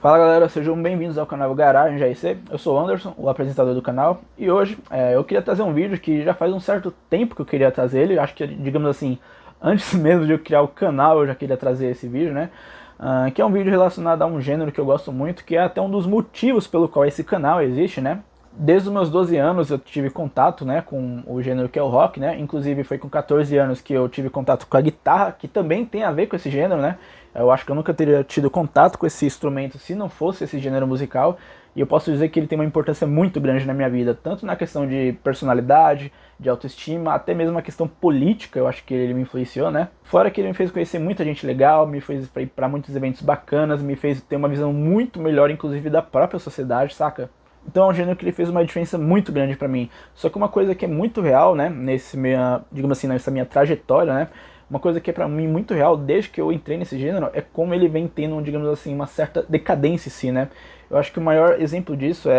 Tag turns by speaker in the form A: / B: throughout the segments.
A: Fala galera, sejam bem-vindos ao canal Garagem GRC. Eu sou o Anderson, o apresentador do canal, e hoje eu queria trazer um vídeo que já faz um certo tempo que eu queria trazer ele. Acho que, digamos assim, antes mesmo de eu criar o canal eu já queria trazer esse vídeo, né? Que é um vídeo relacionado a um gênero que eu gosto muito, que é até um dos motivos pelo qual esse canal existe, né? Desde os meus 12 anos eu tive contato, né, com o gênero que é o rock, né? Inclusive foi com 14 anos que eu tive contato com a guitarra, que também tem a ver com esse gênero, né? Eu acho que eu nunca teria tido contato com esse instrumento se não fosse esse gênero musical. E eu posso dizer que ele tem uma importância muito grande na minha vida, tanto na questão de personalidade, de autoestima, até mesmo na questão política, eu acho que ele me influenciou, né? Fora que ele me fez conhecer muita gente legal, me fez ir pra muitos eventos bacanas, me fez ter uma visão muito melhor, inclusive, da própria sociedade, saca? Então é um gênero que ele fez uma diferença muito grande pra mim. Só que uma coisa que é muito real, né, digamos assim, nessa minha trajetória, né, uma coisa que é pra mim muito real desde que eu entrei nesse gênero é como ele vem tendo, digamos assim, uma certa decadência em si, né. Eu acho que o maior exemplo disso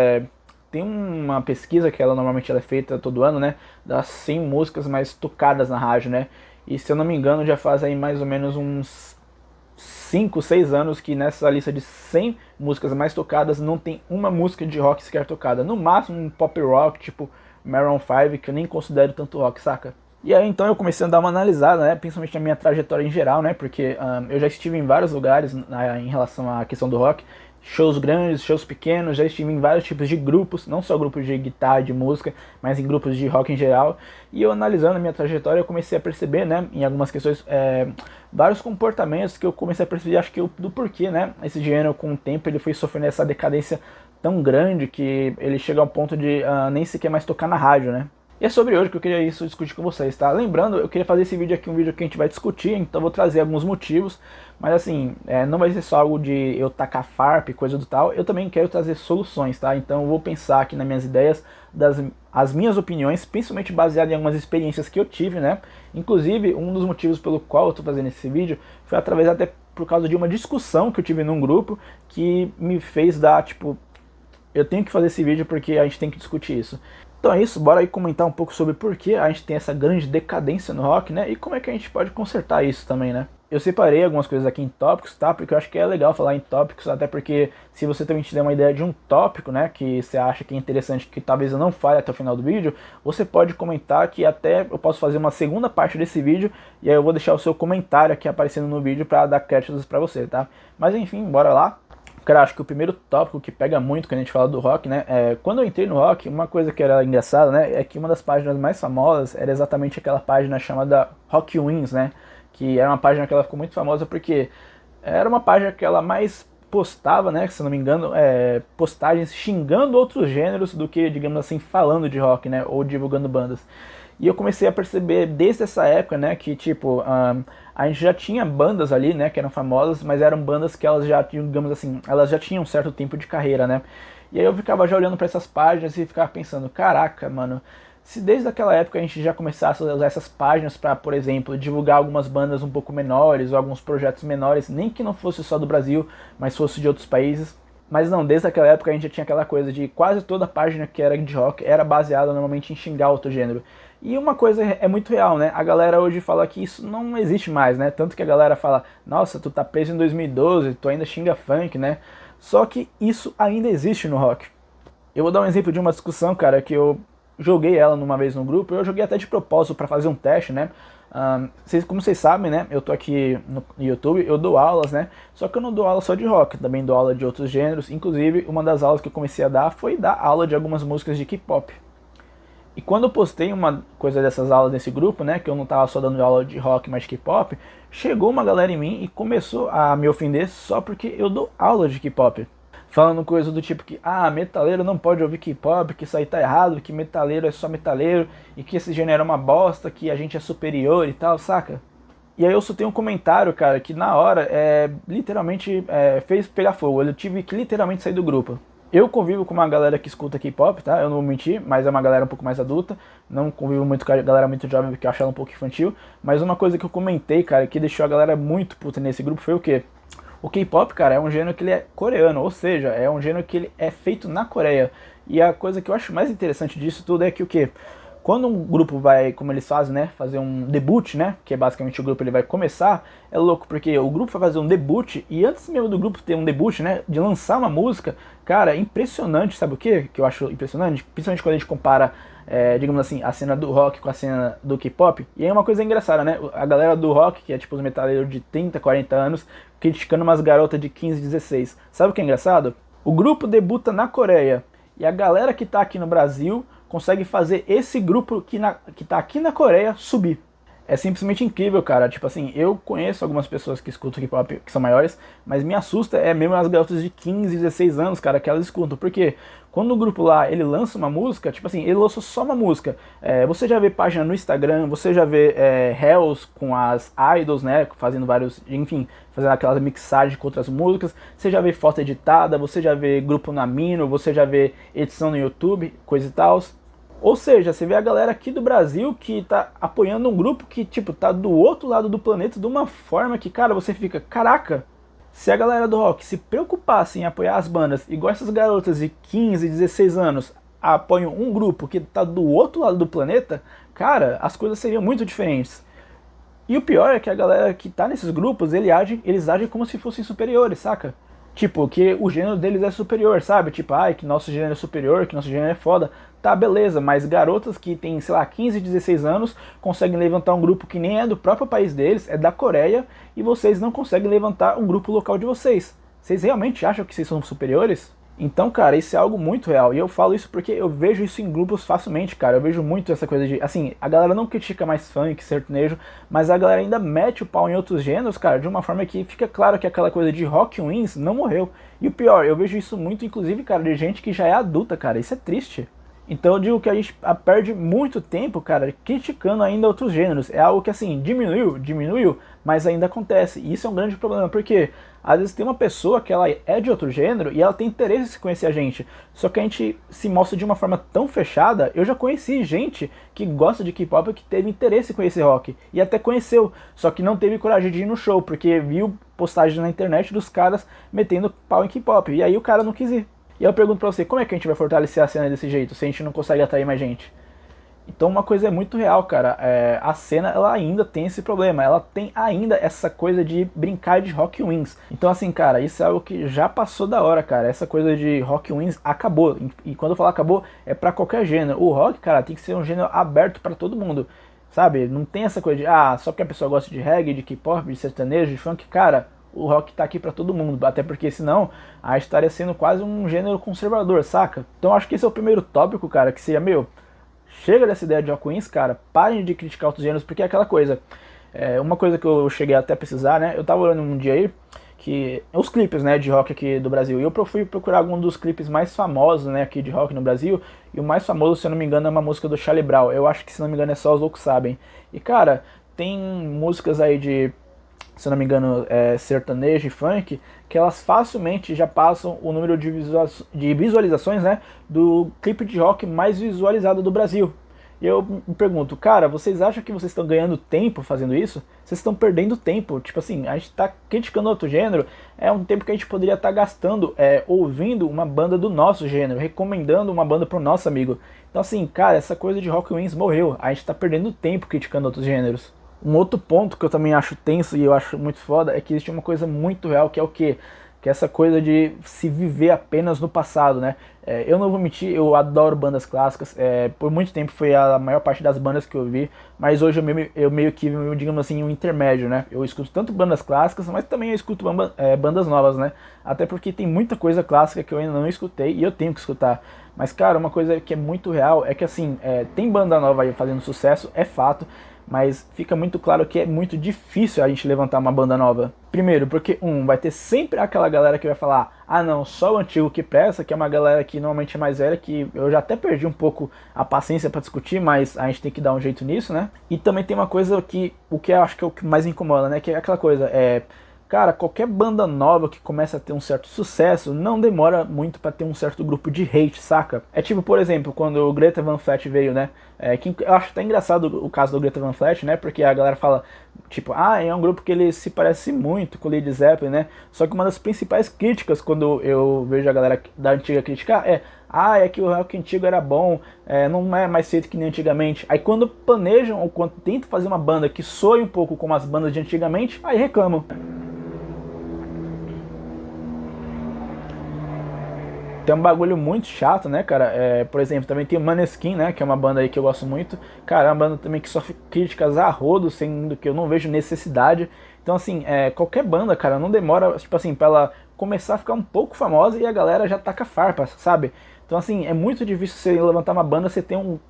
A: tem uma pesquisa que normalmente ela é feita todo ano, né, das 100 músicas mais tocadas na rádio, né. E se eu não me engano já faz aí mais ou menos uns 5, 6 anos que nessa lista de 100 músicas mais tocadas não tem uma música de rock sequer tocada. No máximo um pop rock, tipo Maroon 5, que eu nem considero tanto rock, saca? E aí então eu comecei a dar uma analisada, né, principalmente na minha trajetória em geral, né, porque eu já estive em vários lugares em relação à questão do rock, shows grandes, shows pequenos, já estive em vários tipos de grupos, não só grupos de guitarra, de música, mas em grupos de rock em geral. E eu analisando a minha trajetória, eu comecei a perceber, né, em algumas questões, vários comportamentos que eu comecei a perceber, acho que do porquê, né, esse gênero com o tempo ele foi sofrendo essa decadência tão grande que ele chega ao ponto de nem sequer mais tocar na rádio, né. E é sobre hoje que eu queria isso discutir com vocês, tá? Lembrando, eu queria fazer esse vídeo aqui, um vídeo que a gente vai discutir, então eu vou trazer alguns motivos, mas assim, não vai ser só algo de eu tacar farp, coisa do tal, eu também quero trazer soluções, tá? Então eu vou pensar aqui nas minhas ideias, as minhas opiniões, principalmente baseado em algumas experiências que eu tive, né? Inclusive, um dos motivos pelo qual eu tô fazendo esse vídeo foi através até por causa de uma discussão que eu tive num grupo que me fez dar, tipo, eu tenho que fazer esse vídeo porque a gente tem que discutir isso. Então é isso, bora aí comentar um pouco sobre por que a gente tem essa grande decadência no rock, né? E como é que a gente pode consertar isso também, né? Eu separei algumas coisas aqui em tópicos, tá? Porque eu acho que é legal falar em tópicos, até porque se você também tiver uma ideia de um tópico, né, que você acha que é interessante, que talvez eu não fale até o final do vídeo, você pode comentar que até eu posso fazer uma segunda parte desse vídeo, e aí eu vou deixar o seu comentário aqui aparecendo no vídeo pra dar créditos pra você, tá? Mas enfim, bora lá. Cara, acho que o primeiro tópico que pega muito quando a gente fala do rock, né, quando eu entrei no rock, uma coisa que era engraçada, né, é que uma das páginas mais famosas era exatamente aquela página chamada Rock Wins, né, que era uma página que ela ficou muito famosa porque era uma página que ela mais postava, né, se não me engano, postagens xingando outros gêneros do que, digamos assim, falando de rock, né, ou divulgando bandas. E eu comecei a perceber desde essa época, né, que tipo, a gente já tinha bandas ali, né, que eram famosas, mas eram bandas que elas já, digamos assim, elas já tinham um certo tempo de carreira, né. E aí eu ficava já olhando para essas páginas e ficava pensando, caraca, mano, se desde aquela época a gente já começasse a usar essas páginas para, por exemplo, divulgar algumas bandas um pouco menores ou alguns projetos menores, nem que não fosse só do Brasil, mas fosse de outros países. Mas não, desde aquela época a gente já tinha aquela coisa de quase toda página que era de rock era baseada normalmente em xingar outro gênero. E uma coisa é muito real, né? A galera hoje fala que isso não existe mais, né? Tanto que a galera fala, nossa, tu tá preso em 2012, tu ainda xinga funk, né? Só que isso ainda existe no rock. Eu vou dar um exemplo de uma discussão, cara, que eu joguei ela numa vez no grupo, eu joguei até de propósito para fazer um teste, né? Como vocês sabem, né, eu tô aqui no YouTube, eu dou aulas, né, só que eu não dou aula só de rock, também dou aula de outros gêneros, inclusive uma das aulas que eu comecei a dar foi dar aula de algumas músicas de K-pop. E quando eu postei uma coisa dessas aulas nesse grupo, né, que eu não tava só dando aula de rock, mas de K-pop, chegou uma galera em mim e começou a me ofender só porque eu dou aula de K-pop. Falando coisa do tipo que, metaleiro não pode ouvir K-pop, que isso aí tá errado, que metaleiro é só metaleiro, e que esse gênero é uma bosta, que a gente é superior e tal, saca? E aí eu só tenho um comentário, cara, que na hora, literalmente, fez pegar fogo. Eu tive que literalmente sair do grupo. Eu convivo com uma galera que escuta K-pop, tá? Eu não vou mentir, mas é uma galera um pouco mais adulta. Não convivo muito com a galera muito jovem, porque eu acho ela um pouco infantil. Mas uma coisa que eu comentei, cara, que deixou a galera muito puta nesse grupo foi o quê? O K-pop, cara, é um gênero que ele é coreano, ou seja, é um gênero que ele é feito na Coreia. E a coisa que eu acho mais interessante disso tudo é que o quê? Quando um grupo vai, como eles fazem, né, fazer um debut, né, que é basicamente o grupo ele vai começar, é louco, porque o grupo vai fazer um debut, e antes mesmo do grupo ter um debut, né, de lançar uma música, cara, é impressionante, sabe o quê? Que eu acho impressionante? Principalmente quando a gente compara, digamos assim, a cena do rock com a cena do K-pop, e aí é uma coisa engraçada, né, a galera do rock, que é tipo os metaleiros de 30, 40 anos, criticando umas garotas de 15, 16. Sabe o que é engraçado? O grupo debuta na Coreia, e a galera que tá aqui no Brasil consegue fazer esse grupo que tá aqui na Coreia subir. É simplesmente incrível, cara. Tipo assim, eu conheço algumas pessoas que escutam K-pop que são maiores, mas me assusta é mesmo as garotas de 15, 16 anos, cara, que elas escutam. Porque quando o grupo lá, ele lança uma música, tipo assim, ele lança só uma música. Você já vê página no Instagram, você já vê reels com as idols, né, fazendo vários, enfim, fazendo aquelas mixagens com outras músicas. Você já vê foto editada, você já vê grupo na Mino, você já vê edição no YouTube, coisa e tal. Ou seja, você vê a galera aqui do Brasil que tá apoiando um grupo que, tipo, tá do outro lado do planeta de uma forma que, cara, você fica, caraca, se a galera do rock se preocupasse em apoiar as bandas, igual essas garotas de 15, 16 anos apoiam um grupo que tá do outro lado do planeta, cara, as coisas seriam muito diferentes. E o pior é que a galera que tá nesses grupos, eles agem como se fossem superiores, saca? Tipo, que o gênero deles é superior, sabe? Tipo, ai, que nosso gênero é superior, que nosso gênero é foda. Tá, beleza, mas garotas que têm, sei lá, 15, 16 anos conseguem levantar um grupo que nem é do próprio país deles, é da Coreia, e vocês não conseguem levantar um grupo local de vocês. Vocês realmente acham que vocês são superiores? Então, cara, isso é algo muito real. E eu falo isso porque eu vejo isso em grupos facilmente, cara. Eu vejo muito essa coisa de... Assim, a galera não critica mais funk, sertanejo, mas a galera ainda mete o pau em outros gêneros, cara, de uma forma que fica claro que aquela coisa de rock wins não morreu. E o pior, eu vejo isso muito, inclusive, cara, de gente que já é adulta, cara. Isso é triste. Então eu digo que a gente perde muito tempo, cara, criticando ainda outros gêneros. É algo que, assim, diminuiu, mas ainda acontece. E isso é um grande problema, porque às vezes tem uma pessoa que ela é de outro gênero e ela tem interesse em conhecer a gente. Só que a gente se mostra de uma forma tão fechada. Eu já conheci gente que gosta de K-pop que teve interesse em conhecer rock. E até conheceu, só que não teve coragem de ir no show, porque viu postagens na internet dos caras metendo pau em K-pop. E aí o cara não quis ir. E eu pergunto pra você, como é que a gente vai fortalecer a cena desse jeito, se a gente não consegue atrair mais gente? Então uma coisa é muito real, cara, a cena ela ainda tem esse problema, ela tem ainda essa coisa de brincar de rock wins. Então assim, cara, isso é algo que já passou da hora, cara, essa coisa de rock wins acabou. E quando eu falo acabou, é pra qualquer gênero. O rock, cara, tem que ser um gênero aberto pra todo mundo, sabe? Não tem essa coisa de, só porque a pessoa gosta de reggae, de K-pop, de sertanejo, de funk, cara... O rock tá aqui pra todo mundo, até porque senão a gente estaria sendo quase um gênero conservador, saca? Então acho que esse é o primeiro tópico, cara, que seria, chega dessa ideia de rock wins, cara, parem de criticar outros gêneros, porque é aquela coisa, uma coisa que eu cheguei até a precisar, né, eu tava olhando um dia aí, que os clipes, né, de rock aqui do Brasil, e eu fui procurar algum dos clipes mais famosos, né, aqui de rock no Brasil, e o mais famoso, se eu não me engano, é uma música do Charlie Brown, eu acho que, se não me engano, é Só os Loucos Sabem, e cara, tem músicas aí de... se não me engano, sertanejo e funk, que elas facilmente já passam o número de visualizações, né, do clipe de rock mais visualizado do Brasil. E eu me pergunto, cara, vocês acham que vocês estão ganhando tempo fazendo isso? Vocês estão perdendo tempo. Tipo assim, a gente está criticando outro gênero, é um tempo que a gente poderia estar gastando ouvindo uma banda do nosso gênero, recomendando uma banda pro nosso amigo. Então assim, cara, essa coisa de rock wins morreu. A gente está perdendo tempo criticando outros gêneros. Um outro ponto que eu também acho tenso e eu acho muito foda é que existe uma coisa muito real, que é o quê? Que é essa coisa de se viver apenas no passado, né? Eu não vou mentir, eu adoro bandas clássicas, por muito tempo foi a maior parte das bandas que eu vi, mas hoje eu meio que, digamos assim, um intermédio, né? Eu escuto tanto bandas clássicas, mas também eu escuto bandas novas, né? Até porque tem muita coisa clássica que eu ainda não escutei e eu tenho que escutar. Mas, cara, uma coisa que é muito real é que, assim, tem banda nova aí fazendo sucesso, é fato, mas fica muito claro que é muito difícil a gente levantar uma banda nova. Primeiro, porque vai ter sempre aquela galera que vai falar, não, só o antigo que presta, que é uma galera que normalmente é mais velha, que eu já até perdi um pouco a paciência para discutir, mas a gente tem que dar um jeito nisso, né? E também tem uma coisa que, o que eu acho que é o que mais incomoda, né? Que é aquela coisa, cara, qualquer banda nova que começa a ter um certo sucesso não demora muito pra ter um certo grupo de hate, saca? É tipo, por exemplo, quando o Greta Van Fleet veio, né? Que eu acho até engraçado o caso do Greta Van Fleet, né? Porque a galera fala, tipo, é um grupo que ele se parece muito com o Led Zeppelin, né? Só que uma das principais críticas quando eu vejo a galera da antiga criticar Ah, é que o rock antigo era bom, não é mais feito que nem antigamente. Aí quando planejam ou quando tentam fazer uma banda que soe um pouco como as bandas de antigamente, aí reclamam. Tem um bagulho muito chato, né, cara? Por exemplo, também tem o Maneskin, né? Que é uma banda aí que eu gosto muito. Cara, é uma banda também que sofre críticas a rodo, sendo que eu não vejo necessidade. Então, assim, qualquer banda, cara, não demora, tipo assim, pra ela começar a ficar um pouco famosa e a galera já taca farpa, sabe? Então, assim, é muito difícil você levantar uma banda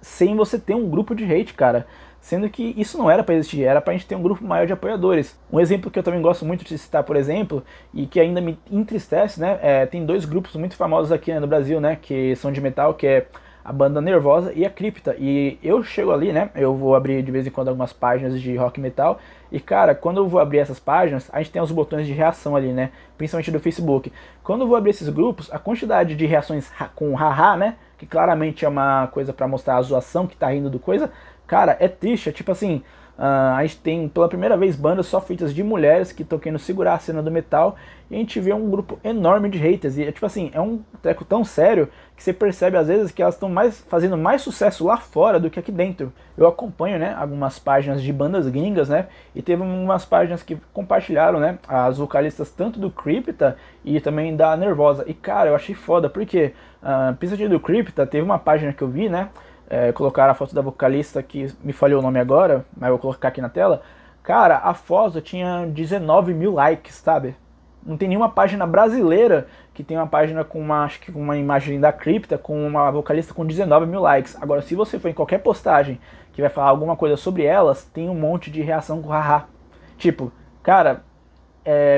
A: sem você ter um grupo de hate, cara. Sendo que isso não era pra existir, era pra gente ter um grupo maior de apoiadores. Um exemplo que eu também gosto muito de citar, por exemplo, e que ainda me entristece, né? Tem dois grupos muito famosos aqui, né, no Brasil, né? Que são de metal, que é a banda Nervosa e a Crypta. E eu chego ali, né? Eu vou abrir de vez em quando algumas páginas de rock e metal. E cara, quando eu vou abrir essas páginas, a gente tem os botões de reação ali, né? Principalmente do Facebook. Quando eu vou abrir esses grupos, a quantidade de reações com haha, né? Que claramente é uma coisa pra mostrar a zoação que tá rindo do coisa. Cara, é triste, é tipo assim, a gente tem pela primeira vez bandas só feitas de mulheres que estão querendo segurar a cena do metal e a gente vê um grupo enorme de haters. E é tipo assim, é um treco tão sério que você percebe às vezes que elas estão fazendo mais sucesso lá fora do que aqui dentro. Eu acompanho, né, algumas páginas de bandas gringas, né, e teve umas páginas que compartilharam, né, as vocalistas tanto do Crypta e também da Nervosa. E cara, eu achei foda, porque principalmente do Crypta, teve uma página que eu vi, né, colocaram a foto da vocalista, que me falhou o nome agora, mas eu vou colocar aqui na tela. Cara, a foto tinha 19 mil likes, sabe? Não tem nenhuma página brasileira que tem uma página com acho que uma imagem da Crypta com uma vocalista com 19 mil likes. Agora, se você for em qualquer postagem que vai falar alguma coisa sobre elas, tem um monte de reação com haha. Tipo, cara,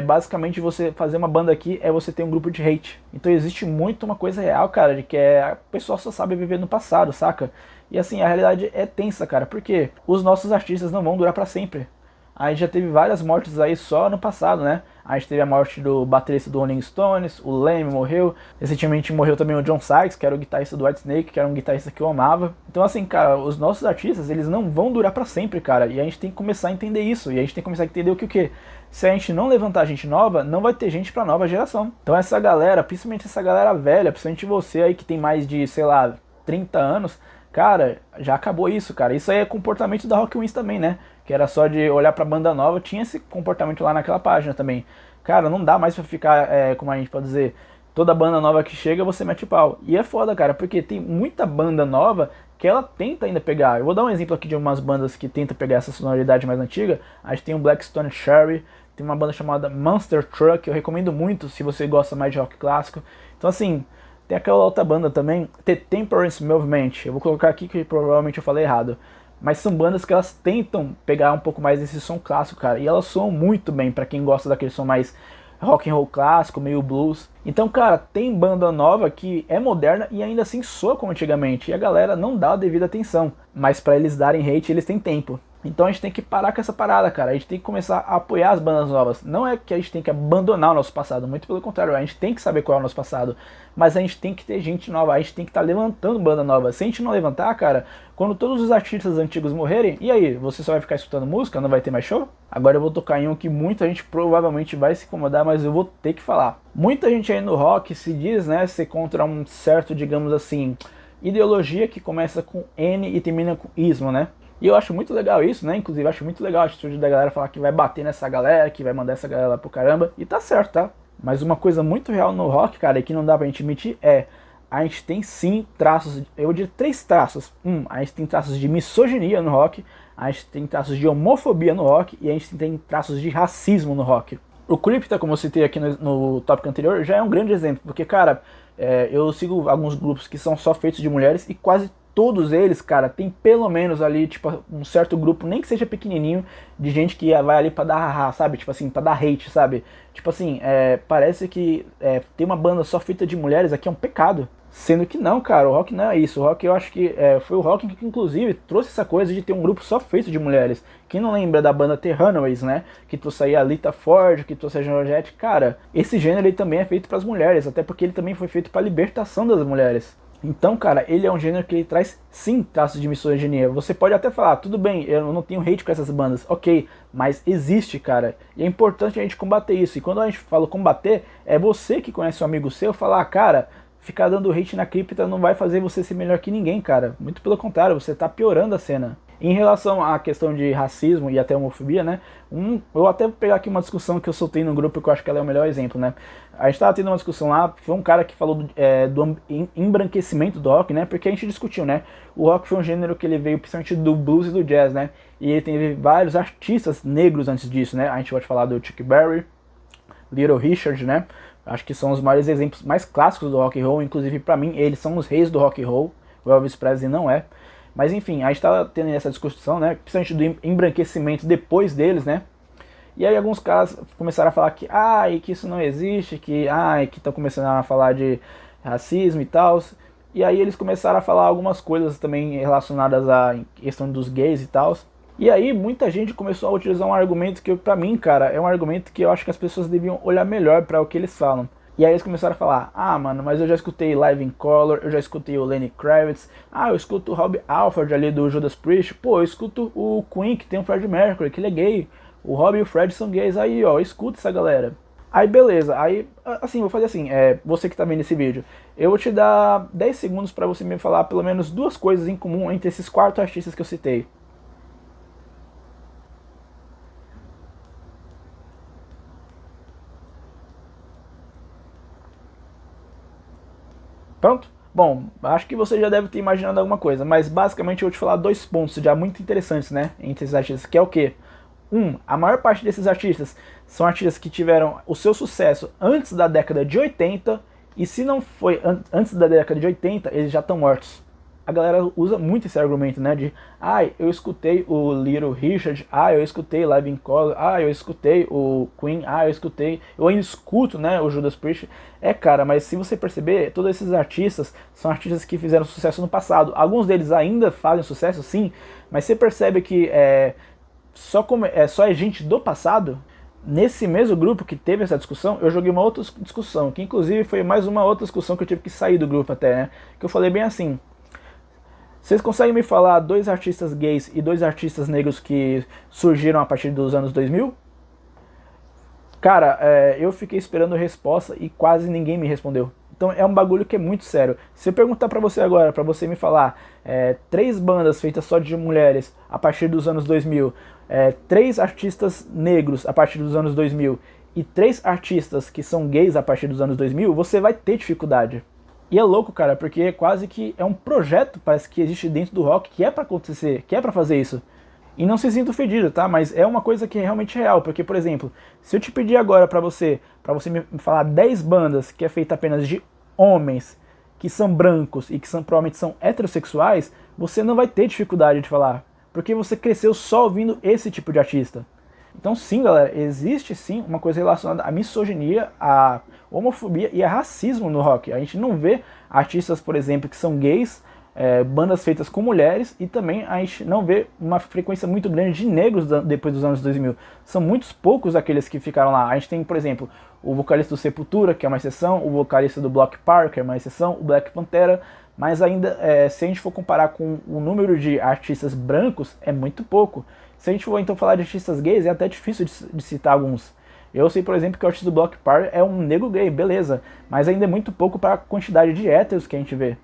A: basicamente você fazer uma banda aqui é você ter um grupo de hate. Então existe muito uma coisa real, cara, de que a pessoa só sabe viver no passado, saca? E assim, a realidade é tensa, cara, porque os nossos artistas não vão durar pra sempre. A gente já teve várias mortes aí só no passado, né? A gente teve a morte do baterista do Rolling Stones, o Lemmy morreu. Recentemente morreu também o John Sykes, que era o guitarrista do Whitesnake, que era um guitarrista que eu amava. Então assim, cara, os nossos artistas, eles não vão durar pra sempre, cara. E a gente tem que começar a entender isso. E a gente tem que começar a entender o que? Se a gente não levantar gente nova, não vai ter gente pra nova geração. Então essa galera, principalmente essa galera velha, principalmente você aí que tem mais de, sei lá, 30 anos, cara, já acabou isso, cara. Isso aí é comportamento da Rock Wins também, né? Que era só de olhar pra banda nova, tinha esse comportamento lá naquela página também. Cara, não dá mais pra ficar, como a gente pode dizer, toda banda nova que chega você mete pau. E é foda, cara, porque tem muita banda nova que ela tenta ainda pegar. Eu vou dar um exemplo aqui de umas bandas que tentam pegar essa sonoridade mais antiga. A gente tem o Blackstone Cherry, tem uma banda chamada Monster Truck, eu recomendo muito se você gosta mais de rock clássico. Então assim, tem aquela outra banda também, The Temperance Movement. Eu vou colocar aqui que provavelmente eu falei errado. Mas são bandas que elas tentam pegar um pouco mais desse som clássico, cara. E elas soam muito bem pra quem gosta daquele som mais rock and roll clássico, meio blues. Então, cara, tem banda nova que é moderna e ainda assim soa como antigamente. E a galera não dá a devida atenção. Mas pra eles darem hate, eles têm tempo. Então a gente tem que parar com essa parada, cara. A gente tem que começar a apoiar as bandas novas. Não é que a gente tem que abandonar o nosso passado, muito pelo contrário. A gente tem que saber qual é o nosso passado. Mas a gente tem que ter gente nova, a gente tem que estar levantando banda nova. Se a gente não levantar, cara, quando todos os artistas antigos morrerem, e aí? Você só vai ficar escutando música? Não vai ter mais show? Agora eu vou tocar em um que muita gente provavelmente vai se incomodar, mas eu vou ter que falar. Muita gente aí no rock se diz, né, ser contra um certo, digamos assim, ideologia que começa com N e termina com ismo, né? E eu acho muito legal isso, né? Inclusive, eu acho muito legal a atitude da galera falar que vai bater nessa galera, que vai mandar essa galera lá pro caramba. E tá certo, tá? Mas uma coisa muito real no rock, cara, e que não dá pra gente mentir a gente tem sim traços, eu diria 3 traços. A gente tem traços de misoginia no rock, a gente tem traços de homofobia no rock e a gente tem traços de racismo no rock. O Crypta, como eu citei aqui no tópico anterior, já é um grande exemplo, porque, cara, eu sigo alguns grupos que são só feitos de mulheres e quase todos eles, cara, tem pelo menos ali, tipo, um certo grupo, nem que seja pequenininho, de gente que vai ali pra dar haha, sabe? Tipo assim, pra dar hate, sabe? Tipo assim, parece que ter uma banda só feita de mulheres aqui é um pecado. Sendo que não, cara, o rock não é isso. O rock, eu acho que foi o rock que, inclusive, trouxe essa coisa de ter um grupo só feito de mulheres. Quem não lembra da banda The Runaways, né? Que trouxe aí a Lita Ford, que trouxe a Georgette. Cara, esse gênero ele também é feito pras mulheres, até porque ele também foi feito pra libertação das mulheres. Então, cara, ele é um gênero que ele traz, sim, traços de misoginia. Você pode até falar, tudo bem, eu não tenho hate com essas bandas, ok, mas existe, cara. E é importante a gente combater isso. E quando a gente fala combater, é você que conhece um amigo seu falar, cara, ficar dando hate na cripta não vai fazer você ser melhor que ninguém, cara. Muito pelo contrário, você tá piorando a cena. Em relação à questão de racismo e até homofobia, né? Eu até vou pegar aqui uma discussão que eu soltei no grupo, que eu acho que ela é o melhor exemplo, né? A gente tava tendo uma discussão lá, foi um cara que falou do embranquecimento do rock, né? Porque a gente discutiu, né? O rock foi um gênero que ele veio principalmente do blues e do jazz, né? E ele teve vários artistas negros antes disso, né? A gente pode falar do Chuck Berry, Little Richard, né? Acho que são os maiores exemplos mais clássicos do rock and roll, inclusive pra mim eles são os reis do rock and roll, o Elvis Presley não é. Mas enfim, a gente tá tendo essa discussão, né, principalmente do embranquecimento depois deles, né. E aí alguns caras começaram a falar que, que isso não existe, que estão começando a falar de racismo e tal. E aí eles começaram a falar algumas coisas também relacionadas à questão dos gays e tal. E aí muita gente começou a utilizar um argumento que pra mim, cara, é um argumento que eu acho que as pessoas deviam olhar melhor para o que eles falam. E aí eles começaram a falar, mano, mas eu já escutei Live in Color, eu já escutei o Lenny Kravitz, eu escuto o Rob Halford ali do Judas Priest, pô, eu escuto o Queen, que tem o Freddie Mercury, que ele é gay, o Rob e o Fred são gays, aí ó, escuta essa galera. Aí beleza, aí assim, vou fazer assim, você que tá vendo esse vídeo, eu vou te dar 10 segundos pra você me falar pelo menos duas coisas em comum entre esses 4 artistas que eu citei. Pronto? Bom, acho que você já deve ter imaginado alguma coisa, mas basicamente eu vou te falar 2 pontos já muito interessantes, né, entre esses artistas, que é o quê? A maior parte desses artistas são artistas que tiveram o seu sucesso antes da década de 80, e se não foi antes da década de 80, eles já estão mortos. A galera usa muito esse argumento, né, de eu escutei o Little Richard, eu escutei Live in Color, eu escutei o Queen, eu ainda escuto, né, o Judas Priest. Cara, mas se você perceber, todos esses artistas são artistas que fizeram sucesso no passado. Alguns deles ainda fazem sucesso, sim, mas você percebe que só é gente do passado. Nesse mesmo grupo que teve essa discussão, eu joguei uma outra discussão, que inclusive foi mais uma outra discussão que eu tive que sair do grupo até, né, que eu falei bem assim: vocês conseguem me falar 2 artistas gays e 2 artistas negros que surgiram a partir dos anos 2000? Cara, eu fiquei esperando a resposta e quase ninguém me respondeu. Então é um bagulho que é muito sério. Se eu perguntar pra você agora, pra você me falar 3 bandas feitas só de mulheres a partir dos anos 2000, 3 artistas negros a partir dos anos 2000 e 3 artistas que são gays a partir dos anos 2000, você vai ter dificuldade. E é louco, cara, porque quase que é um projeto, parece que existe dentro do rock, que é pra acontecer, que é pra fazer isso. E não se sinta ofendido, tá? Mas é uma coisa que é realmente real, porque, por exemplo, se eu te pedir agora pra você me falar 10 bandas que é feita apenas de homens, que são brancos e que provavelmente são heterossexuais, você não vai ter dificuldade de falar, porque você cresceu só ouvindo esse tipo de artista. Então sim, galera, existe sim uma coisa relacionada à misoginia, à homofobia e a racismo no rock. A gente não vê artistas, por exemplo, que são gays, bandas feitas com mulheres, e também a gente não vê uma frequência muito grande de negros depois dos anos 2000. São muitos poucos aqueles que ficaram lá. A gente tem, por exemplo, o vocalista do Sepultura, que é uma exceção, o vocalista do Block Party, que é uma exceção, o Black Pantera, mas ainda, se a gente for comparar com o número de artistas brancos, é muito pouco. Se a gente for então falar de artistas gays, é até difícil de citar alguns. Eu sei, por exemplo, que o artista do Block Party é um negro gay, beleza, mas ainda é muito pouco para a quantidade de héteros que a gente vê.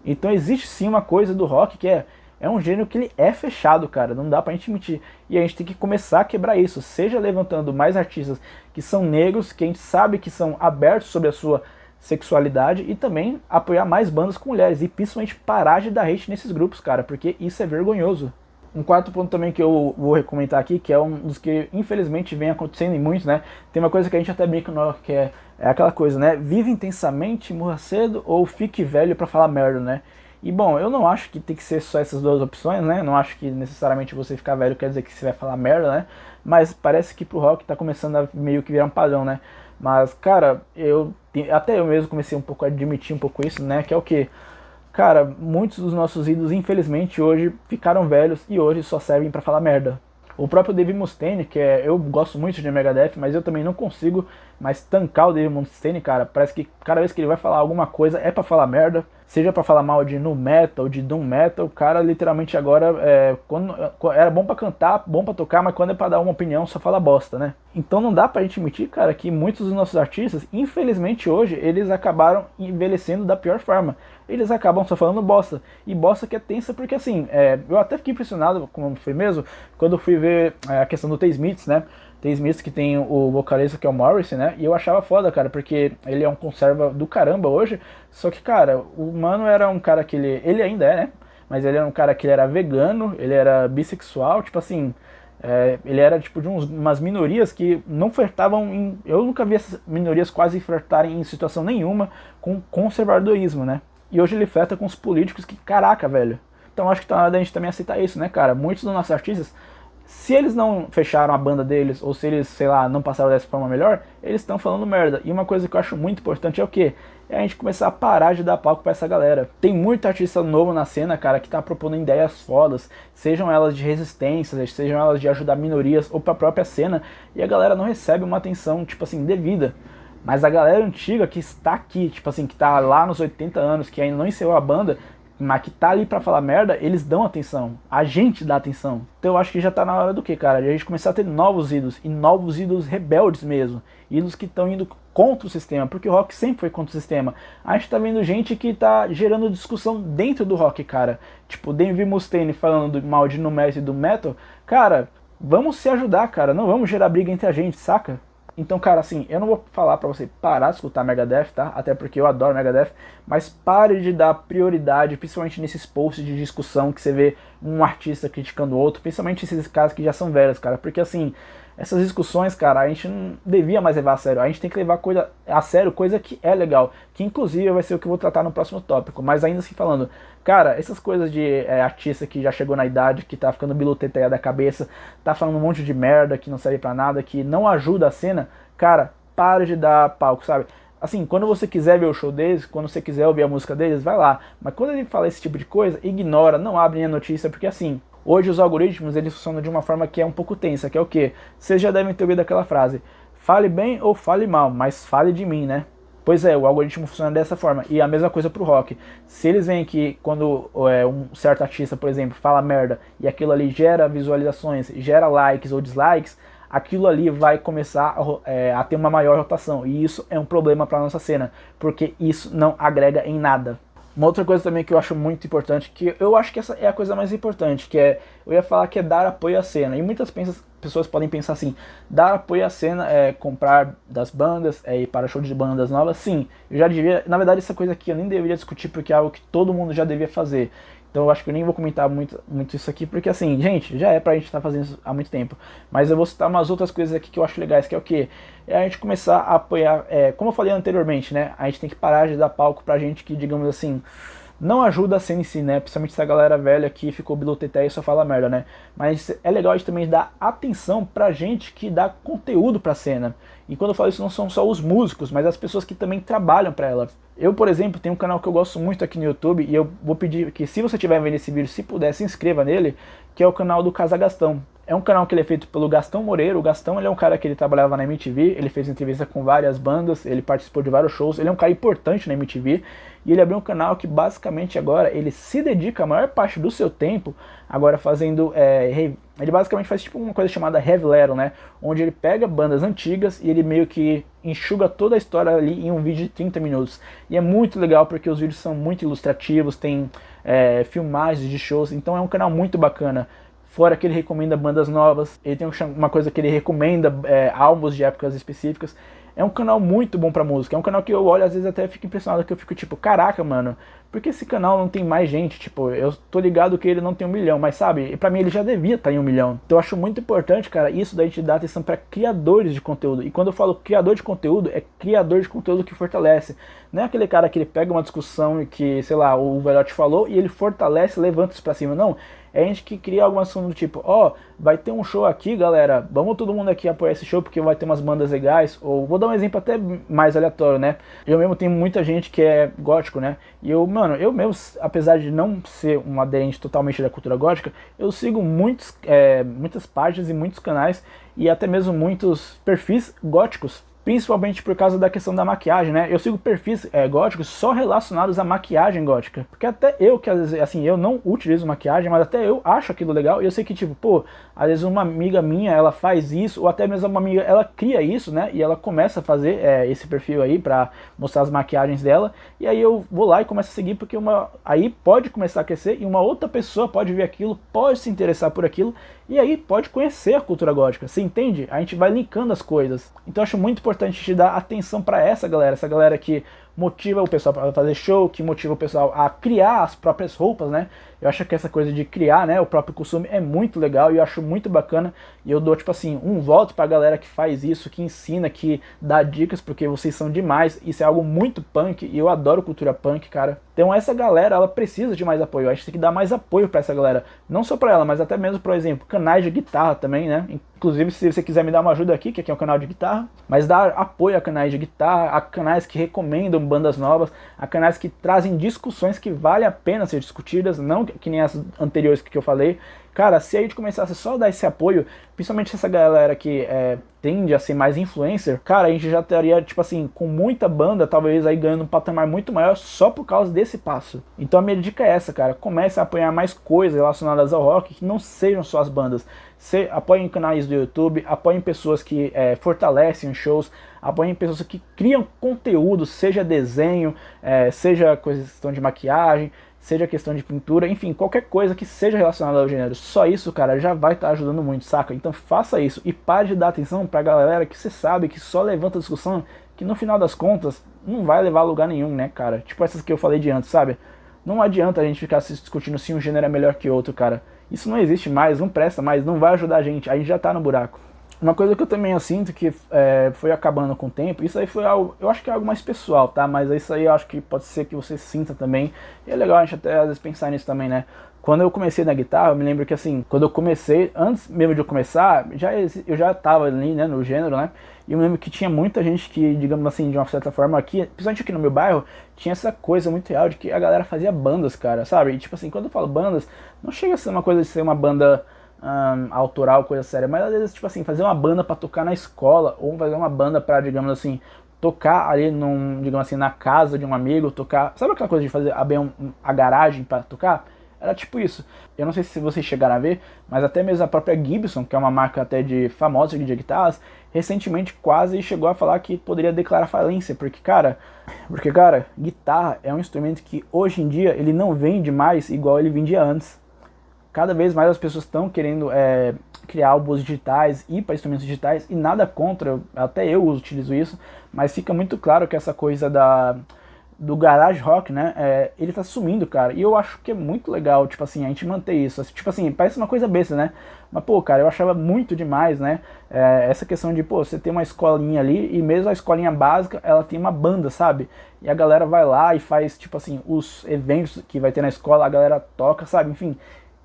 A: Então existe sim uma coisa do rock que é um gênero que ele é fechado, cara, não dá pra gente mentir. E a gente tem que começar a quebrar isso, seja levantando mais artistas que são negros, que a gente sabe que são abertos sobre a sua sexualidade, e também apoiar mais bandas com mulheres, e principalmente parar de dar hate nesses grupos, cara, porque isso é vergonhoso. Um quarto ponto também que eu vou recomendar aqui, que é um dos que infelizmente vem acontecendo em muitos, né? Tem uma coisa que a gente até brinca no rock, que é aquela coisa, né? Vive intensamente, morra cedo, ou fique velho pra falar merda, né? E bom, eu não acho que tem que ser só essas duas opções, né? Não acho que necessariamente você ficar velho quer dizer que você vai falar merda, né? Mas parece que pro rock tá começando a meio que virar um padrão, né? Mas, cara, até eu mesmo comecei um pouco a admitir um pouco isso, né? Que é o que? Cara, muitos dos nossos ídolos, infelizmente, hoje ficaram velhos e hoje só servem pra falar merda. O próprio Dave Mustaine, eu gosto muito de Megadeth, mas eu também não consigo mais tancar o Dave Mustaine, cara. Parece que cada vez que ele vai falar alguma coisa é pra falar merda. seja pra falar mal de nu metal, de doom metal, o cara literalmente agora, quando era bom pra cantar, bom pra tocar, mas quando é pra dar uma opinião só fala bosta, né? Então não dá pra gente admitir, cara, que muitos dos nossos artistas, infelizmente hoje, eles acabaram envelhecendo da pior forma. Eles acabam só falando bosta. E bosta que é tensa porque assim, eu até fiquei impressionado, como foi mesmo, quando eu fui ver a questão do The Smiths, né? The Smiths que tem o vocalista que é o Morrissey, né? E eu achava foda, cara, porque ele é um conserva do caramba hoje. Só que, cara, o mano era um cara que ele ainda é, né? Mas ele era um cara que ele era vegano, ele era bissexual, tipo assim, ele era tipo de umas minorias que não flertavam em. Eu nunca vi essas minorias quase flertarem em situação nenhuma com conservadorismo, né? E hoje ele flerta com os políticos que, caraca, velho. Então acho que tá na hora da gente também aceitar isso, né, cara? Muitos dos nossos artistas, se eles não fecharam a banda deles, ou se eles, sei lá, não passaram dessa forma melhor, eles estão falando merda. E uma coisa que eu acho muito importante é o quê? É a gente começar a parar de dar palco pra essa galera. Tem muito artista novo na cena, cara, que tá propondo ideias fodas, sejam elas de resistência, sejam elas de ajudar minorias ou pra própria cena, e a galera não recebe uma atenção, tipo assim, devida. Mas a galera antiga que está aqui, tipo assim, que tá lá nos 80 anos, que ainda não encerrou a banda, mas que tá ali pra falar merda, eles dão atenção. A gente dá atenção. Então eu acho que já tá na hora do que, cara? De a gente começar a ter novos ídolos, e novos ídolos rebeldes mesmo. Ídolos que estão indo contra o sistema, porque o rock sempre foi contra o sistema. A gente tá vendo gente que tá gerando discussão dentro do rock, cara. Tipo, Dave Mustaine falando mal de nu metal e do metal. Cara, vamos se ajudar, cara. Não vamos gerar briga entre a gente, saca? Então, cara, assim, eu não vou falar pra você parar de escutar Megadeth, tá? Até porque eu adoro Megadeth, mas pare de dar prioridade, principalmente nesses posts de discussão que você vê um artista criticando o outro, principalmente esses caras que já são velhos, cara, porque assim, essas discussões, cara, a gente não devia mais levar a sério, a gente tem que levar a sério coisa que é legal, que inclusive vai ser o que eu vou tratar no próximo tópico, mas ainda assim falando, cara, essas coisas de artista que já chegou na idade, que tá ficando biluteteia da cabeça, tá falando um monte de merda que não serve pra nada, que não ajuda a cena, cara, para de dar palco, sabe? Assim, quando você quiser ver o show deles, quando você quiser ouvir a música deles, vai lá. Mas quando ele fala esse tipo de coisa, ignora, não abre nem a notícia, porque assim, hoje os algoritmos, eles funcionam de uma forma que é um pouco tensa, que é o quê? Vocês já devem ter ouvido aquela frase, fale bem ou fale mal, mas fale de mim, né? Pois é, o algoritmo funciona dessa forma. E a mesma coisa pro rock. Se eles veem que quando um certo artista, por exemplo, fala merda e aquilo ali gera visualizações, gera likes ou dislikes, aquilo ali vai começar a ter uma maior rotação. E isso é um problema para nossa cena, porque isso não agrega em nada. Uma outra coisa também que eu acho muito importante, que eu acho que essa é a coisa mais importante, que eu ia falar que é dar apoio à cena. E muitas pessoas podem pensar assim, dar apoio à cena é comprar das bandas, ir para show de bandas novas. Sim, eu já devia, na verdade essa coisa aqui eu nem deveria discutir porque é algo que todo mundo já devia fazer. Então eu acho que eu nem vou comentar muito isso aqui, porque assim, gente, já é pra gente estar fazendo isso há muito tempo. Mas eu vou citar umas outras coisas aqui que eu acho legais, que é o quê? É a gente começar a apoiar, como eu falei anteriormente, né? A gente tem que parar de dar palco pra gente que, digamos assim, não ajuda a cena em si, né? Principalmente essa galera velha que ficou biloteté e só fala merda, né? Mas é legal a gente também dar atenção pra gente que dá conteúdo pra cena. E quando eu falo isso, não são só os músicos, mas as pessoas que também trabalham pra ela. Eu, por exemplo, tenho um canal que eu gosto muito aqui no YouTube e eu vou pedir que, se você estiver vendo esse vídeo, se puder, se inscreva nele, que é o canal do Casa Gastão. É um canal que ele é feito pelo Gastão Moreira. O Gastão, ele é um cara que ele trabalhava na MTV, ele fez entrevista com várias bandas, ele participou de vários shows, ele é um cara importante na MTV, e ele abriu um canal que basicamente agora ele se dedica a maior parte do seu tempo agora fazendo ele basicamente faz tipo uma coisa chamada heavy metal, né? Onde ele pega bandas antigas e ele meio que enxuga toda a história ali em um vídeo de 30 minutos. E é muito legal porque os vídeos são muito ilustrativos, tem filmagens de shows, então é um canal muito bacana. Fora que ele recomenda bandas novas, ele tem uma coisa que ele recomenda álbuns de épocas específicas. É um canal muito bom pra música, é um canal que eu olho às vezes até fico impressionado, que eu fico tipo, caraca, mano, por que esse canal não tem mais gente? Tipo, eu tô ligado que ele não tem 1 milhão, mas sabe, pra mim ele já devia estar em 1 milhão. Então eu acho muito importante, cara, isso da gente dar atenção pra criadores de conteúdo. E quando eu falo criador de conteúdo, é criador de conteúdo que fortalece. Não é aquele cara que ele pega uma discussão e que, sei lá, o Velhote falou e ele fortalece, levanta isso pra cima, não. É a gente que cria alguma ação do tipo, vai ter um show aqui, galera, vamos todo mundo aqui apoiar esse show porque vai ter umas bandas legais. Ou vou dar um exemplo até mais aleatório, né? Eu mesmo tenho muita gente que é gótico, né? E eu mesmo, apesar de não ser um aderente totalmente da cultura gótica, eu sigo muitas páginas e muitos canais e até mesmo muitos perfis góticos. Principalmente por causa da questão da maquiagem, né? Eu sigo perfis góticos só relacionados à maquiagem gótica. Porque até eu, que às vezes, assim, eu não utilizo maquiagem, mas até eu acho aquilo legal. E eu sei que, tipo, pô, às vezes uma amiga minha, ela faz isso, ou até mesmo uma amiga, ela cria isso, né? E ela começa a fazer esse perfil aí pra mostrar as maquiagens dela. E aí eu vou lá e começo a seguir, porque aí pode começar a aquecer e uma outra pessoa pode ver aquilo, pode se interessar por aquilo. E aí pode conhecer a cultura gótica, você entende? A gente vai linkando as coisas. Então eu acho muito importante a gente dar atenção para essa galera que motiva o pessoal para fazer show, que motiva o pessoal a criar as próprias roupas, né? Eu acho que essa coisa de criar, né, o próprio costume é muito legal e eu acho muito bacana. E eu dou, tipo assim, um voto pra galera que faz isso, que ensina, que dá dicas, porque vocês são demais. Isso é algo muito punk e eu adoro cultura punk, cara. Então essa galera, ela precisa de mais apoio. Eu acho que tem que dar mais apoio pra essa galera. Não só pra ela, mas até mesmo, por exemplo, canais de guitarra também, né? Inclusive, se você quiser me dar uma ajuda aqui, que aqui é um canal de guitarra, mas dar apoio a canais de guitarra, a canais que recomendam bandas novas, a canais que trazem discussões que vale a pena ser discutidas, não que nem as anteriores que eu falei. Cara, se a gente começasse só a dar esse apoio, principalmente essa galera que tende a ser mais influencer, cara, a gente já estaria, tipo assim, com muita banda, talvez aí ganhando um patamar muito maior só por causa desse passo. Então a minha dica é essa, cara, comece a apoiar mais coisas relacionadas ao rock, que não sejam só as bandas. Apoiem canais do YouTube, apoiem pessoas que fortalecem os shows, apoiem pessoas que criam conteúdo, seja desenho, seja questão de maquiagem, seja questão de pintura, enfim, qualquer coisa que seja relacionada ao gênero. Só isso, cara, já vai estar ajudando muito, saca? Então faça isso e pare de dar atenção pra galera que você sabe que só levanta discussão, que no final das contas não vai levar a lugar nenhum, né, cara? Tipo essas que eu falei de antes, sabe? Não adianta a gente ficar se discutindo se um gênero é melhor que outro, cara. Isso não existe mais, não presta mais, não vai ajudar a gente já tá no buraco. Uma coisa que eu também sinto que foi acabando com o tempo, isso aí foi algo, eu acho que é algo mais pessoal, tá? Mas isso aí eu acho que pode ser que você sinta também. E é legal a gente até às vezes pensar nisso também, né? Quando eu comecei na guitarra, eu me lembro que assim, quando eu comecei, antes mesmo de eu começar, eu já tava ali, né, no gênero, né? E eu me lembro que tinha muita gente que, digamos assim, de uma certa forma aqui, principalmente aqui no meu bairro, tinha essa coisa muito real de que a galera fazia bandas, cara, sabe? E tipo assim, quando eu falo bandas, não chega a ser uma coisa de ser uma banda autoral, coisa séria, mas às vezes, tipo assim, fazer uma banda pra tocar na escola, ou fazer uma banda pra, digamos assim, tocar ali digamos assim, na casa de um amigo, tocar, sabe aquela coisa de fazer abrir a garagem pra tocar? Era tipo isso. Eu não sei se vocês chegaram a ver, mas até mesmo a própria Gibson, que é uma marca até de famosa de guitarras, recentemente quase chegou a falar que poderia declarar falência, porque cara, guitarra é um instrumento que hoje em dia ele não vende mais igual ele vendia antes. Cada vez mais as pessoas estão querendo criar álbuns digitais, ir para instrumentos digitais, e nada contra, até eu utilizo isso, mas fica muito claro que essa coisa do garage rock, né, ele tá sumindo, cara, e eu acho que é muito legal, tipo assim, a gente manter isso, tipo assim, parece uma coisa besta, né, mas pô, cara, eu achava muito demais, né, essa questão de, pô, você tem uma escolinha ali, e mesmo a escolinha básica, ela tem uma banda, sabe, e a galera vai lá e faz, tipo assim, os eventos que vai ter na escola, a galera toca, sabe, enfim.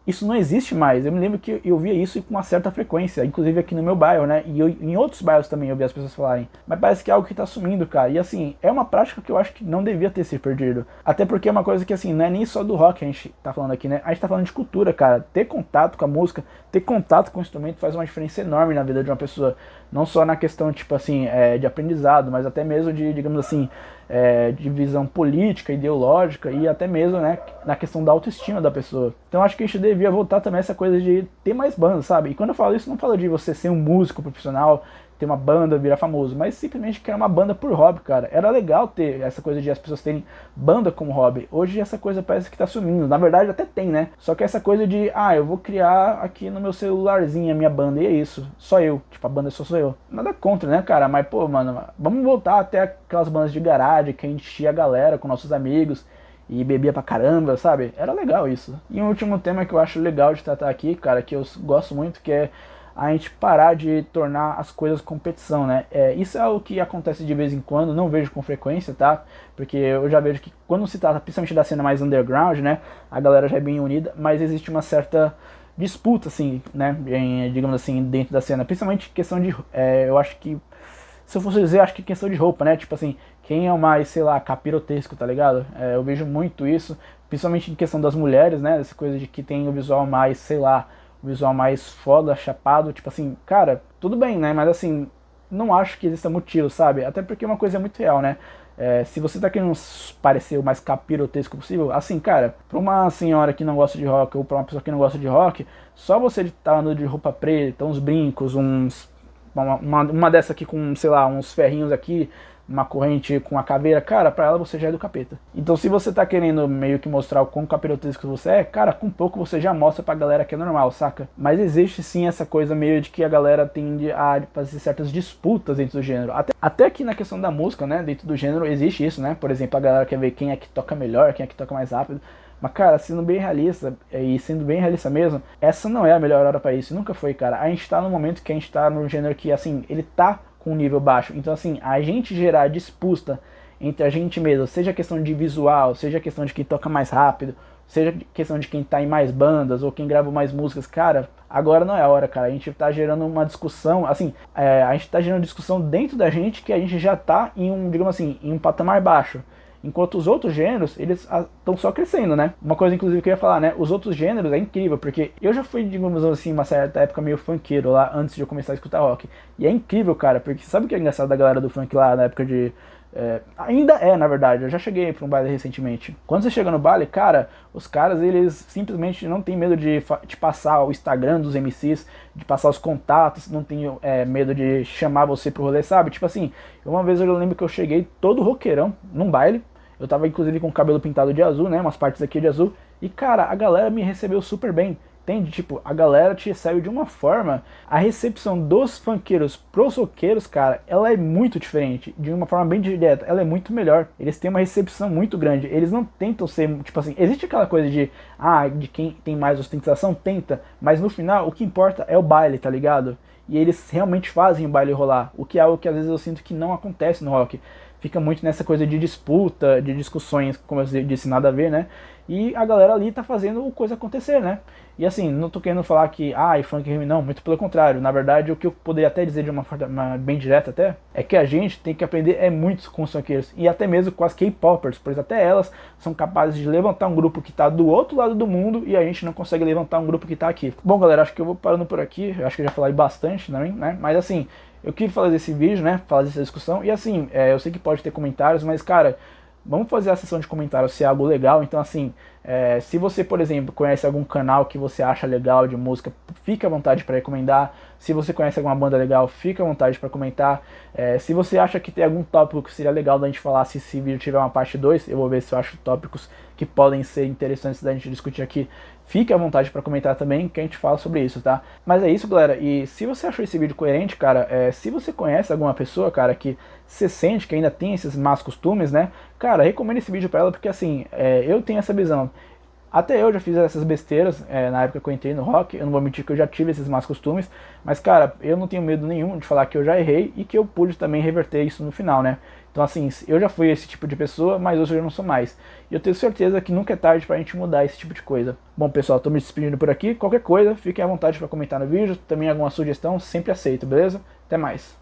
A: Isso não existe mais. Eu me lembro que eu via isso com uma certa frequência, inclusive aqui no meu bairro, né? E em outros bairros também eu vi as pessoas falarem. Mas parece que é algo que tá sumindo, cara. E assim, é uma prática que eu acho que não devia ter se perdido. Até porque é uma coisa que assim, não é nem só do rock que a gente tá falando aqui, né? A gente tá falando de cultura, cara. Ter contato com a música, ter contato com o instrumento faz uma diferença enorme na vida de uma pessoa. Não só na questão, tipo assim, de aprendizado, mas até mesmo de, digamos assim, de visão política, ideológica e até mesmo, né, na questão da autoestima da pessoa. Então acho que a gente devia voltar também a essa coisa de ter mais bandas, sabe? E quando eu falo isso, não falo de você ser um músico profissional, ter uma banda, virar famoso, mas simplesmente criar uma banda por hobby, cara. Era legal ter essa coisa de as pessoas terem banda como hobby. Hoje essa coisa parece que tá sumindo. Na verdade até tem, né? Só que essa coisa de, eu vou criar aqui no meu celularzinho a minha banda, e é isso. Só eu. Tipo, a banda só sou eu. Nada contra, né, cara? Mas, pô, mano, vamos voltar até aquelas bandas de garagem que a gente enchia a galera com nossos amigos e bebia pra caramba, sabe? Era legal isso. E um último tema que eu acho legal de tratar aqui, cara, que eu gosto muito, que é a gente parar de tornar as coisas competição, né? Isso é algo que acontece de vez em quando, não vejo com frequência, tá? Porque eu já vejo que quando se trata principalmente da cena mais underground, né? A galera já é bem unida, mas existe uma certa disputa, assim, né? Digamos assim, dentro da cena. Principalmente questão de... eu acho que... Se eu fosse dizer, acho que questão de roupa, né? Tipo assim, quem é o mais, sei lá, capirotesco, tá ligado? Eu vejo muito isso, principalmente em questão das mulheres, né? Essa coisa de que tem o visual mais, sei lá, o visual mais foda, chapado, tipo assim, cara, tudo bem, né? Mas assim, não acho que exista motivo, sabe? Até porque uma coisa é muito real, né? Se você tá querendo parecer o mais capirotesco possível, assim, cara, pra uma senhora que não gosta de rock ou pra uma pessoa que não gosta de rock, só você estar andando de roupa preta, uns brincos, uma dessa aqui com, sei lá, uns ferrinhos aqui, uma corrente com a caveira, cara, pra ela você já é do capeta. Então se você tá querendo meio que mostrar o quão capirotesco você é, cara, com pouco você já mostra pra galera que é normal, saca? Mas existe sim essa coisa meio de que a galera tende a fazer certas disputas dentro do gênero. Até aqui na questão da música, né, dentro do gênero existe isso, né? Por exemplo, a galera quer ver quem é que toca melhor, quem é que toca mais rápido. Mas, cara, sendo bem realista, e sendo bem realista mesmo, essa não é a melhor hora pra isso, nunca foi, cara. A gente tá no momento que a gente tá no gênero que, assim, ele tá com um nível baixo. Então, assim, a gente gerar disputa entre a gente mesmo, seja questão de visual, seja questão de quem toca mais rápido, seja questão de quem tá em mais bandas, ou quem grava mais músicas, cara, agora não é a hora, cara. A gente tá gerando uma discussão, assim, a gente tá gerando discussão dentro da gente que a gente já tá em um, digamos assim, em um patamar baixo. Enquanto os outros gêneros, eles estão só crescendo, né? Uma coisa, inclusive, que eu ia falar, né? Os outros gêneros é incrível, porque eu já fui, digamos assim, uma certa época meio funkeiro lá, antes de eu começar a escutar rock. E é incrível, cara, porque sabe o que é engraçado da galera do funk lá, na época de... ainda é, na verdade, eu já cheguei pra um baile recentemente. Quando você chega no baile, cara, os caras, eles simplesmente não tem medo de passar o Instagram dos MCs, de passar os contatos, não tem medo de chamar você pro rolê, sabe? Tipo assim, uma vez eu lembro que eu cheguei todo roqueirão num baile, eu tava inclusive com o cabelo pintado de azul, né, umas partes aqui de azul, e cara, a galera me recebeu super bem. Entende? Tipo, a galera te recebe de uma forma. A recepção dos funkeiros pros roqueiros, cara, ela é muito diferente. De uma forma bem direta, ela é muito melhor. Eles têm uma recepção muito grande. Eles não tentam ser, tipo assim, existe aquela coisa de quem tem mais ostentação, tenta. Mas no final, o que importa é o baile, tá ligado? E eles realmente fazem o baile rolar. O que é algo que às vezes eu sinto que não acontece no rock. Fica muito nessa coisa de disputa, de discussões, como eu disse, nada a ver, né? E a galera ali tá fazendo coisa acontecer, né? E assim, não tô querendo falar que, funk é ruim, não, muito pelo contrário. Na verdade, o que eu poderia até dizer de uma forma bem direta até, é que a gente tem que aprender muito com os funkeiros, e até mesmo com as K-popers, pois até elas são capazes de levantar um grupo que tá do outro lado do mundo, e a gente não consegue levantar um grupo que tá aqui. Bom, galera, acho que eu vou parando por aqui, eu acho que eu já falei bastante também, né? Mas assim, eu queria fazer desse vídeo, né, fazer dessa discussão, e assim, eu sei que pode ter comentários, mas cara, vamos fazer a sessão de comentários se é algo legal. Então assim, se você, por exemplo, conhece algum canal que você acha legal de música, fica à vontade para recomendar. Se você conhece alguma banda legal, fica à vontade para comentar. Se você acha que tem algum tópico que seria legal da gente falar, se esse vídeo tiver uma parte 2, eu vou ver se eu acho tópicos que podem ser interessantes da gente discutir aqui. Fique à vontade para comentar também, que a gente fala sobre isso, tá? Mas é isso, galera. E se você achou esse vídeo coerente, cara, se você conhece alguma pessoa, cara, que você sente que ainda tem esses más costumes, né? Cara, recomenda esse vídeo pra ela, porque assim, eu tenho essa visão. Até eu já fiz essas besteiras na época que eu entrei no rock, eu não vou mentir que eu já tive esses más costumes, mas cara, eu não tenho medo nenhum de falar que eu já errei e que eu pude também reverter isso no final, né? Então assim, eu já fui esse tipo de pessoa, mas hoje eu não sou mais. E eu tenho certeza que nunca é tarde pra gente mudar esse tipo de coisa. Bom pessoal, tô me despedindo por aqui, qualquer coisa, fiquem à vontade pra comentar no vídeo, também alguma sugestão, sempre aceito, beleza? Até mais.